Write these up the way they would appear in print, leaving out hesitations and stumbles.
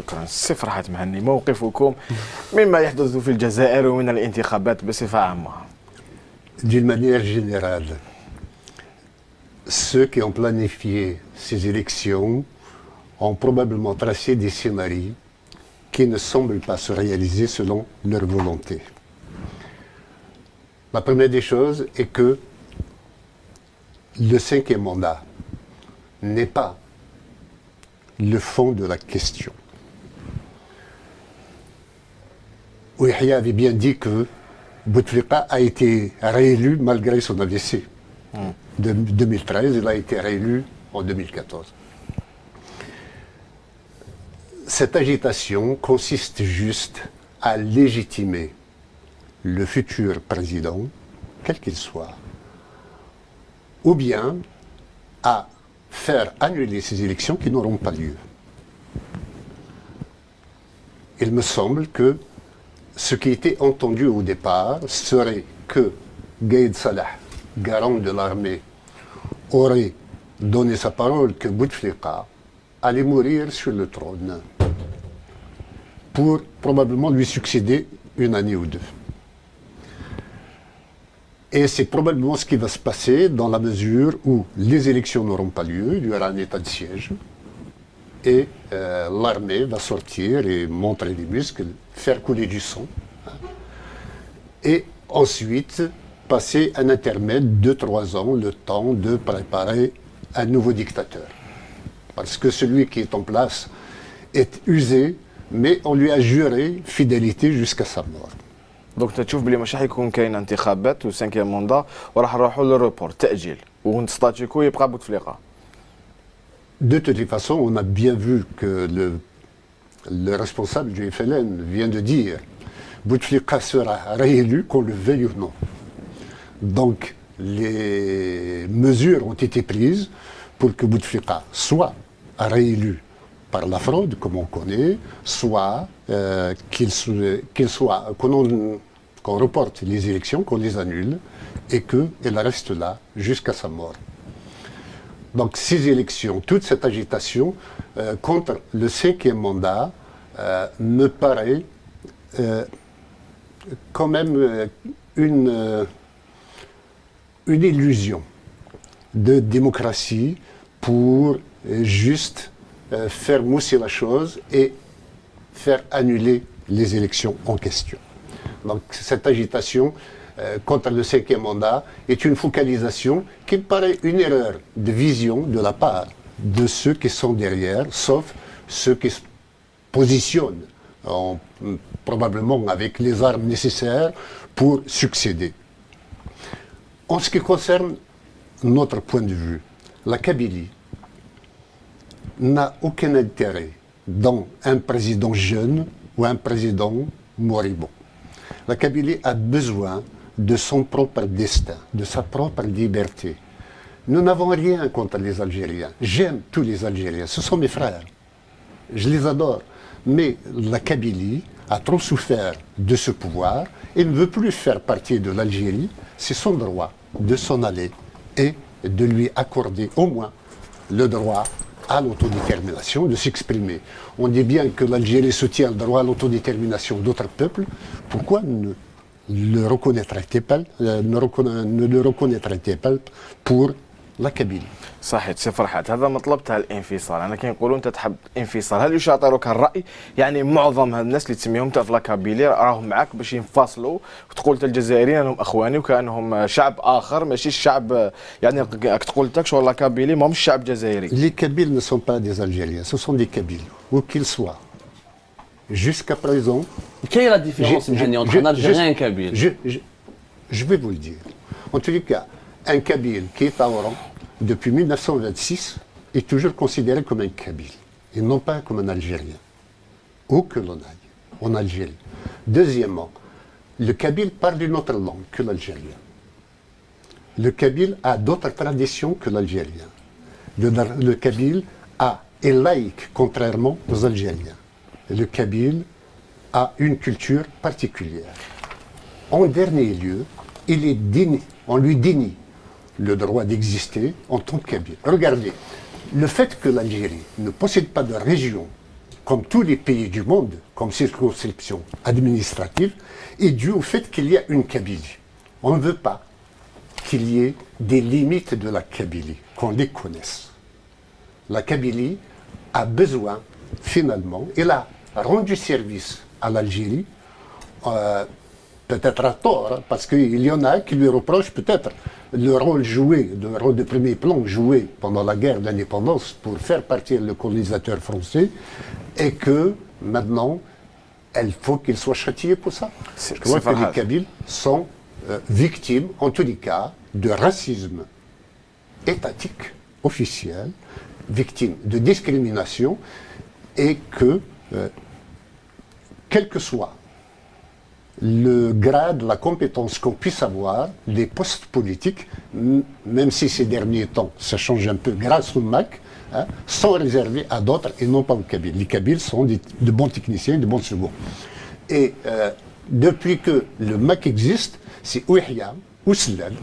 شكرا. سي فرحات مهني، موقفكم مما يحدث في الجزائر ومن الانتخابات بصفة عامة؟ D'une manière générale, ceux qui ont planifié ces élections ont probablement tracé des scénarios qui ne semblent pas se réaliser selon leur volonté. La première des choses est que le 5e mandat n'est pas le fond de la question. Ouihia avait bien dit que Bouteflika a été réélu malgré son AVC. De 2013, il a été réélu en 2014. Cette agitation consiste juste à légitimer le futur président, quel qu'il soit, ou bien à faire annuler ces élections qui n'auront pas lieu. Il me semble que ce qui était entendu au départ serait que Gaïd Salah, garant de l'armée, aurait donné sa parole que Bouteflika allait mourir sur le trône pour probablement lui succéder une année ou deux. Et c'est probablement ce qui va se passer dans la mesure où les élections n'auront pas lieu, il y aura un état de siège, et l'armée va sortir et montrer les muscles, faire couler du sang, et ensuite passer un intermède de 3 ans, le temps de préparer un nouveau dictateur. Parce que celui qui est en place est usé, mais on lui a juré fidélité jusqu'à sa mort. دونك تشوف بلي مش راح يكون كاين انتخابات و5 موندا وراح نروحوا للروبور تاجيل ونستاتيكو يبقى بوتفليقه. De toutes les façons, on a bien vu que le responsable du FLN vient de dire Bouteflika sera réélu qu'on le veuille ou non. Donc les mesures ont été prises pour que Bouteflika soit réélu par la fraude, comme on connaît, soit qu'on reporte les élections, qu'on les annule, et qu'elle reste là jusqu'à sa mort. Donc ces élections, toute cette agitation contre le 5e mandat me paraît quand même une illusion de démocratie pour juste faire mousser la chose et faire annuler les élections en question. Donc cette agitation contre le 5e mandat est une focalisation qui me paraît une erreur de vision de la part de ceux qui sont derrière, sauf ceux qui se positionnent probablement avec les armes nécessaires pour succéder. En ce qui concerne notre point de vue, la Kabylie n'a aucun intérêt dans un président jeune ou un président moribond. La Kabylie a besoin de son propre destin, de sa propre liberté. Nous n'avons rien contre les Algériens. J'aime tous les Algériens, ce sont mes frères. Je les adore. Mais la Kabylie a trop souffert de ce pouvoir et ne veut plus faire partie de l'Algérie. C'est son droit de s'en aller et de lui accorder au moins le droit à l'autodétermination, de s'exprimer. On dit bien que l'Algérie soutient le droit à l'autodétermination d'autres peuples. Pourquoi ne le reconnaîtrait-elle pas pour la Kabylie؟ صحيح سي فرحات، هذا مطلب تاع الانفصال. انا كنقولوا انت تحب انفصال، هل يشاطرك الراي؟ يعني معظم هاد الناس اللي تسميهم انت في لاكابيلي راهم معاك باش ينفصلوا وتقول انت الجزائريين انهم اخواني وكانهم شعب اخر ماشي الشعب، يعني راك تقول انت شغل لاكابيلي ماهمش شعب جزائري. Les Kabyles ne sont pas des Algériens, ce sont des Kabyles, où qu'ils soient. Jusqu'à présent. Quelle est la différence entre un Algérien et un Kabyle? Je vais vous le dire. En tous les cas, un Kabyle qui est à Oran depuis 1926 est toujours considéré comme un Kabyle et non pas comme un Algérien. Où que l'on aille, en Algérie. Deuxièmement, le Kabyle parle une autre langue que l'Algérien. Le Kabyle a d'autres traditions que l'Algérien. Le Kabyle est laïque, contrairement aux Algériens. Le Kabyle a une culture particulière. En dernier lieu, on lui dénie le droit d'exister en tant que Kabyle. Regardez, le fait que l'Algérie ne possède pas de région comme tous les pays du monde, comme circonscription administrative, est due au fait qu'il y a une Kabylie. On ne veut pas qu'il y ait des limites de la Kabylie, qu'on les connaisse. La Kabylie a besoin, finalement, elle a rendu service à l'Algérie, peut-être à tort, hein, parce qu'il y en a qui lui reprochent peut-être le rôle de premier plan joué pendant la guerre d'indépendance pour faire partir le colonisateur français, et que maintenant, il faut qu'il soit châtié pour ça. Je crois que les Kabyles sont victimes, en tous les cas, de racisme étatique, officiel, victimes de discrimination, et que, quel que soit le grade, la compétence qu'on puisse avoir, les postes politiques, même si ces derniers temps, ça change un peu grâce au MAC, hein, sont réservés à d'autres et non pas aux Kabyles. Les Kabyles sont de bons techniciens, de bons seconds. Et depuis que le MAC existe, c'est Ouihia ou Slad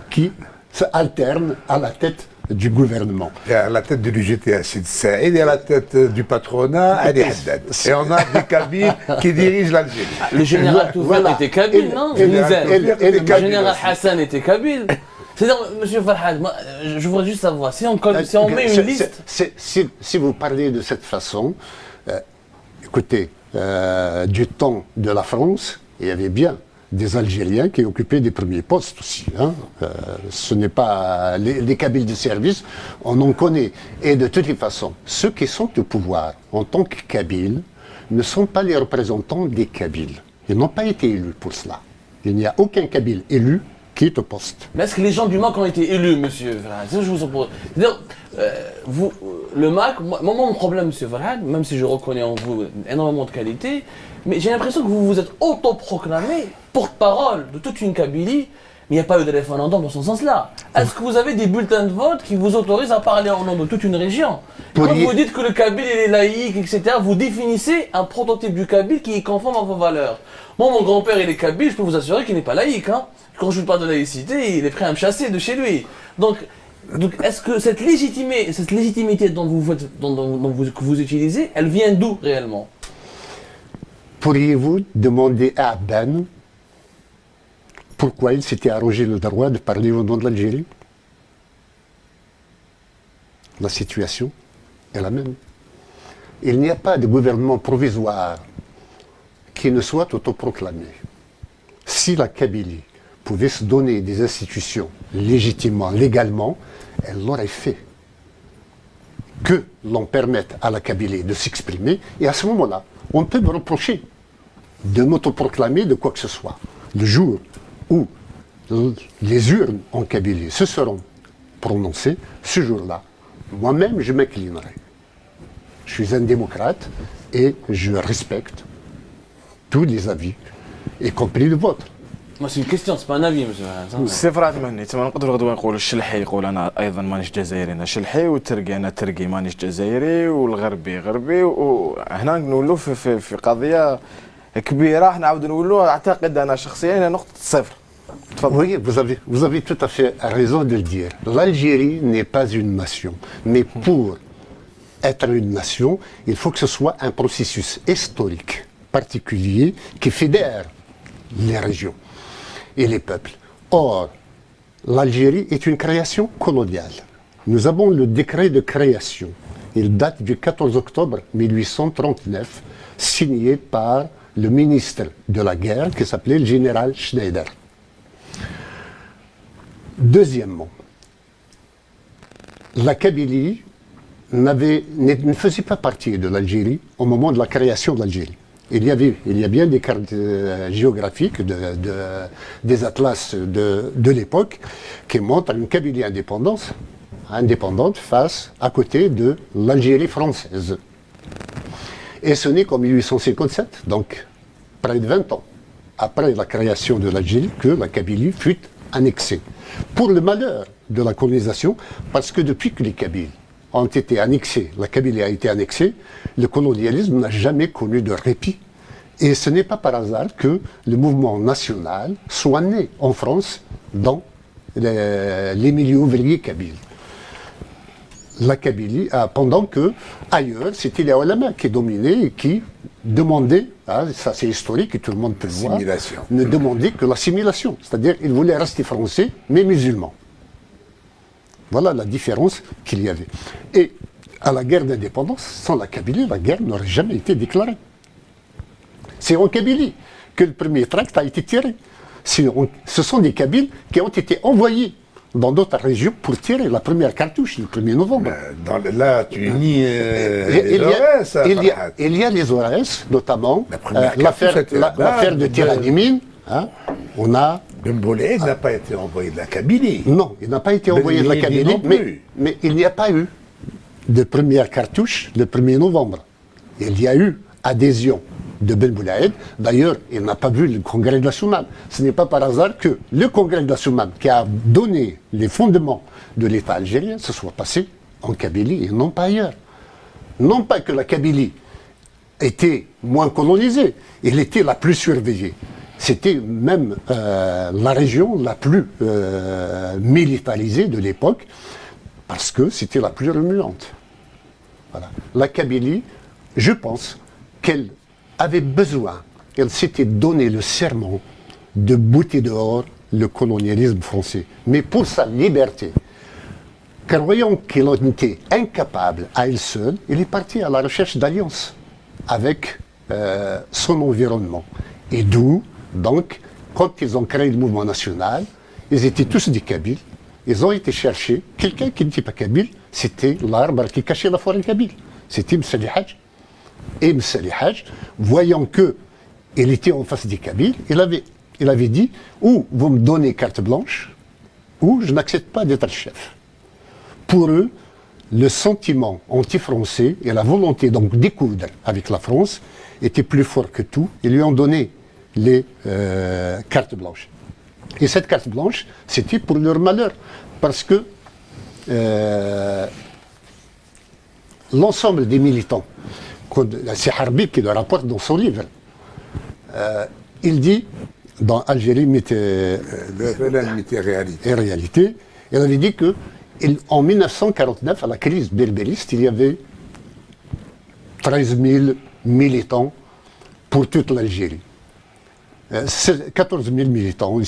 qui s'alternent à la tête du gouvernement. Et à la tête de l'UGT, Sid Saïd, et à la tête du patronat, Ali Haddad. Et on a des Kabyles qui dirigent l'Algérie. Le général Toufel était Kabyle, non? Le général Hassan était Kabyle. C'est-à-dire, M. Farhad, moi, je voudrais juste savoir, si on met une liste... Si vous parlez de cette façon, écoutez, du temps de la France, il y avait bien des Algériens qui occupaient des premiers postes aussi. Hein. Ce n'est pas les Kabyles de service, on en connaît. Et de toutes les façons, ceux qui sont au pouvoir en tant que Kabyles ne sont pas les représentants des Kabyles. Ils n'ont pas été élus pour cela. Il n'y a aucun Kabyle élu qui est au poste. Mais est-ce que les gens du MAC ont été élus, monsieur Farhad? C'est ça que je vous propose. C'est-à-dire, le MAC, moi, mon problème, monsieur Farhad, même si je reconnais en vous énormément de qualités, mais j'ai l'impression que vous vous êtes autoproclamé porte-parole de toute une Kabylie, mais il n'y a pas eu de référendum dans ce sens-là. Est-ce que vous avez des bulletins de vote qui vous autorisent à parler au nom de toute une région? Quand vous dites que le Kabyle est laïque, etc., vous définissez un prototype du Kabyle qui est conforme à vos valeurs. Moi, mon grand-père, il est Kabyle, je peux vous assurer qu'il n'est pas laïque. Hein. Quand je vous parle de laïcité, il est prêt à me chasser de chez lui. Donc est-ce que cette légitimité dont vous utilisez, elle vient d'où réellement? Pourriez-vous demander à Ben pourquoi il s'était arrogé le droit de parler au nom de l'Algérie? La situation est la même. Il n'y a pas de gouvernement provisoire qui ne soit autoproclamé. Si la Kabylie pouvait se donner des institutions légitimement, légalement, elle l'aurait fait. Que l'on permette à la Kabylie de s'exprimer, et à ce moment-là, on peut me reprocher de m'autoproclamer de quoi que ce soit. Le jour où les urnes en Kabylie se seront prononcées, ce jour-là, moi-même, je m'inclinerai. Je suis un démocrate et je respecte tous les avis, y compris le vôtre. Moi, c'est une question, c'est pas un avis, monsieur. سي فرات ماني تما نقدروا غدوه نقولوا الشلحي يقول انا ايضا مانيش جزائري انا شلحي، والتركي انا تركي مانيش جزائري، والغربي غربي، وهنا نولوا في قضيه كبيره. احنا نعاودوا نقولوا اعتقد انا شخصيا الى نقطه الصفر. Oui, vous avez tout à fait raison de le dire. L'Algérie n'est pas une nation, mais pour être une nation, il faut que ce soit un processus historique particulier qui fédère les régions et les peuples. Or, l'Algérie est une création coloniale. Nous avons le décret de création. Il date du 14 octobre 1839, signé par le ministre de la guerre qui s'appelait le général Schneider. Deuxièmement, la Kabylie ne faisait pas partie de l'Algérie au moment de la création de l'Algérie. Il y a bien des cartes géographiques, des atlas de l'époque qui montrent une Kabylie indépendante face à côté de l'Algérie française. Et ce n'est qu'en 1857, donc près de 20 ans après la création de l'Algérie, que la Kabylie fut annexée. Pour le malheur de la colonisation, parce que depuis que les Kabyles ont été annexés, la Kabylie a été annexée, le colonialisme n'a jamais connu de répit. Et ce n'est pas par hasard que le mouvement national soit né en France dans les milieux ouvriers kabyles. la Kabylie, pendant que ailleurs, c'était les ulama qui dominaient et qui demandaient, ça c'est historique et tout le monde peut le voir, Assimilation. ne demandaient que l'assimilation. C'est-à-dire qu'ils voulaient rester français, mais musulmans. Voilà la différence qu'il y avait. Et à la guerre d'indépendance, sans la Kabylie, la guerre n'aurait jamais été déclarée. C'est en Kabylie que le premier tract a été tiré. Ce sont des Kabyles qui ont été envoyés dans d'autres régions pour tirer la première cartouche le 1er novembre. Là, tu nies les ORS, Farhad. Il y a les ORS, notamment La première cartouche était là-bas, l'affaire de Tiranimine. On a... Ben Bouled n'a pas été envoyé de la Kabylie. Non, il n'a pas été envoyé de la Mehdi Kabylie, non plus. mais il n'y a pas eu de première cartouche le 1er novembre. Il y a eu adhésion de Ben Boulaïd. D'ailleurs, il n'a pas vu le congrès de la Soumane. Ce n'est pas par hasard que le congrès de la Soumane, qui a donné les fondements de l'État algérien, se soit passé en Kabylie et non pas ailleurs. Non pas que la Kabylie était moins colonisée, elle était la plus surveillée. C'était même la région la plus militarisée de l'époque, parce que c'était la plus remuante. Voilà. La Kabylie, je pense qu'elle avait besoin, elle s'était donné le serment de bouter dehors le colonialisme français, mais pour sa liberté. Croyant qu'il en était incapable à elle seule, il est parti à la recherche d'alliances avec son environnement. Et d'où, donc, quand ils ont créé le mouvement national, ils étaient tous des Kabyles. Ils ont été chercher quelqu'un qui n'était pas Kabyle, c'était l'arbre qui cachait la forêt kabyle. C'était Msali Hadj. Et Msali Hadj, voyant qu'il était en face des Kabyles, il avait dit, ou vous me donnez carte blanche, ou je n'accepte pas d'être chef. Pour eux, le sentiment anti-français et la volonté donc d'écoudre avec la France était plus fort que tout. Ils lui ont donné les cartes blanches. Et cette carte blanche, c'était pour leur malheur, parce que l'ensemble des militants, c'est Harbi qui le rapporte dans son livre, il dit, dans Algérie, réalité. et réalité, il avait dit que en 1949, à la crise berbériste, il y avait 13 000 militants pour toute l'Algérie. 14 000 militants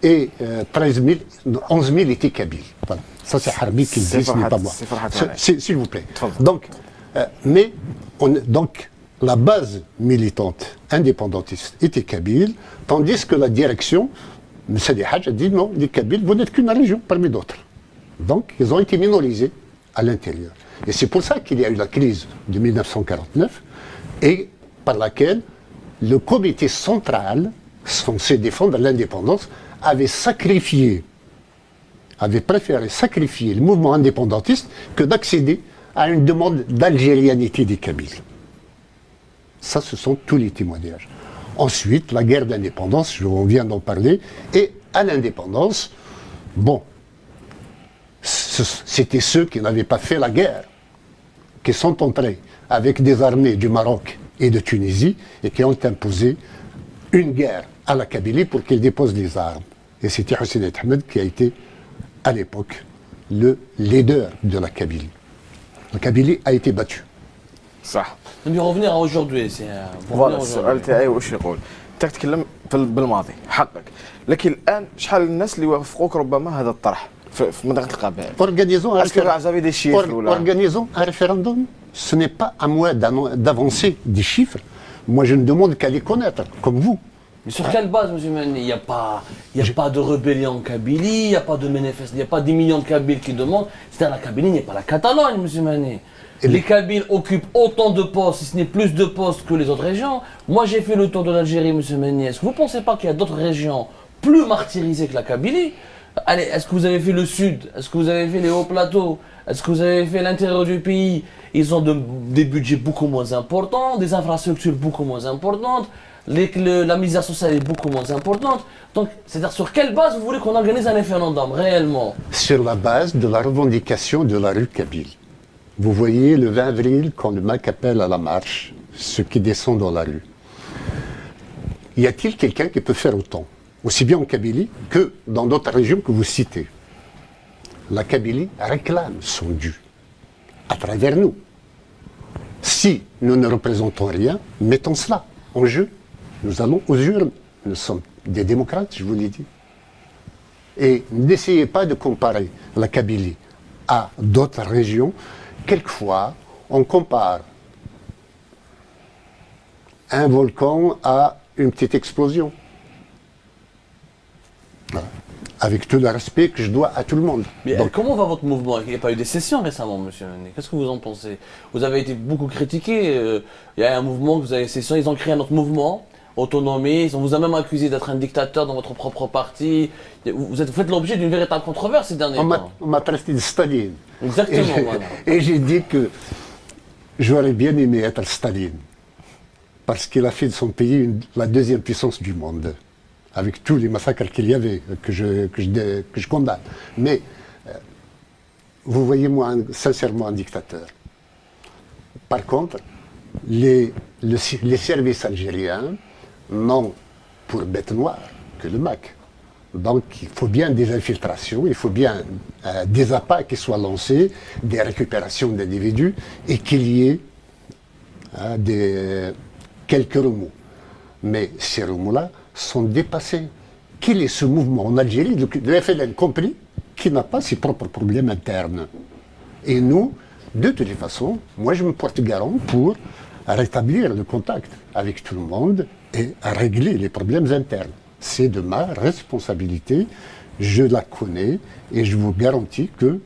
et 13 000, 11 000 étaient kabyles. Voilà. Ça, c'est Harbi qui le dit, ce n'est pas moi. S'il vous plaît. Donc, donc, la base militante indépendantiste était kabyle, tandis que la direction, M. Hadj a dit non, les Kabyles, vous n'êtes qu'une région parmi d'autres. Donc, ils ont été minorisés à l'intérieur. Et c'est pour ça qu'il y a eu la crise de 1949 et par laquelle le comité central, censé défendre l'indépendance, avait préféré sacrifier le mouvement indépendantiste que d'accéder à une demande d'algérianité des Kabyles. Ça, ce sont tous les témoignages. Ensuite, la guerre d'indépendance, on vient d'en parler, et à l'indépendance, bon, c'était ceux qui n'avaient pas fait la guerre, qui sont entrés avec des armées du Maroc et de Tunisie et qui ont imposé une guerre à la Kabylie pour qu'elle dépose des armes. Et c'était Hussein Ahmed qui a été, à l'époque, le leader de la Kabylie. La Kabylie a été battue. صح. نبي revenir à aujourd'hui. فوالا السؤال تاعي واش يقول؟ انت تتكلم بالماضي حقك، لكن الان شحال الناس اللي وافقوك ربما هذا الطرح في منطقه القبائل؟ Organisons un référendum. Ce n'est pas à moi d'avancer des chiffres. Moi, je ne demande qu'à les connaître, comme vous. Mais sur quelle base, M. Mani? Il n'y a pas de rébellion en Kabylie, il n'y a pas de manifestation, il n'y a pas des millions de Kabyles qui demandent. C'est-à-dire la Kabylie n'est pas la Catalogne, M. Mani. Les Kabyles occupent autant de postes, si ce n'est plus de postes que les autres régions. Moi, j'ai fait le tour de l'Algérie, M. Mani. Est-ce que vous ne pensez pas qu'il y a d'autres régions plus martyrisées que la Kabylie? Allez, est-ce que vous avez fait le sud? Est-ce que vous avez fait les hauts plateaux? Est-ce que vous avez fait l'intérieur du pays? Ils ont des budgets beaucoup moins importants, des infrastructures beaucoup moins importantes, la misère sociale est beaucoup moins importante. Donc, c'est-à-dire sur quelle base vous voulez qu'on organise un référendum réellement? Sur la base de la revendication de la rue Kabyle. Vous voyez le 20 avril, quand le MAC appelle à la marche, ceux qui descendent dans la rue. Y a-t-il quelqu'un qui peut faire autant? Aussi bien en Kabylie que dans d'autres régions que vous citez. La Kabylie réclame son dû. à travers nous. Si nous ne représentons rien, mettons cela en jeu. Nous allons aux urnes. Nous sommes des démocrates, je vous l'ai dit. Et n'essayez pas de comparer la Kabylie à d'autres régions. Quelquefois, on compare un volcan à une petite explosion. Voilà. Avec tout le respect que je dois à tout le monde. Mais Donc, comment va votre mouvement? Il n'y a pas eu des sessions récemment, monsieur Mené. Qu'est-ce que vous en pensez? Vous avez été beaucoup critiqué. Il y a un mouvement, vous avez session, ils ont créé un autre mouvement, Autonomie. On vous a même accusé d'être un dictateur dans votre propre parti. Vous faites l'objet d'une véritable controverse ces derniers temps. on m'a traité de Staline. Exactement, voilà. Et j'ai dit que j'aurais bien aimé être Staline. Parce qu'il a fait de son pays la deuxième puissance du monde. Avec tous les massacres qu'il y avait, que je condamne. Mais vous voyez, moi, sincèrement, un dictateur. Par contre, les services algériens n'ont pour bête noire que le MAC. Donc, il faut bien des infiltrations, il faut bien des appâts qui soient lancés, des récupérations d'individus, et qu'il y ait quelques remous. Mais ces remous-là sont dépassés. Quel est ce mouvement en Algérie, le FLN compris, qui n'a pas ses propres problèmes internes? Et nous, de toutes les façons, moi je me porte garant pour rétablir le contact avec tout le monde et régler les problèmes internes. C'est de ma responsabilité, je la connais et je vous garantis que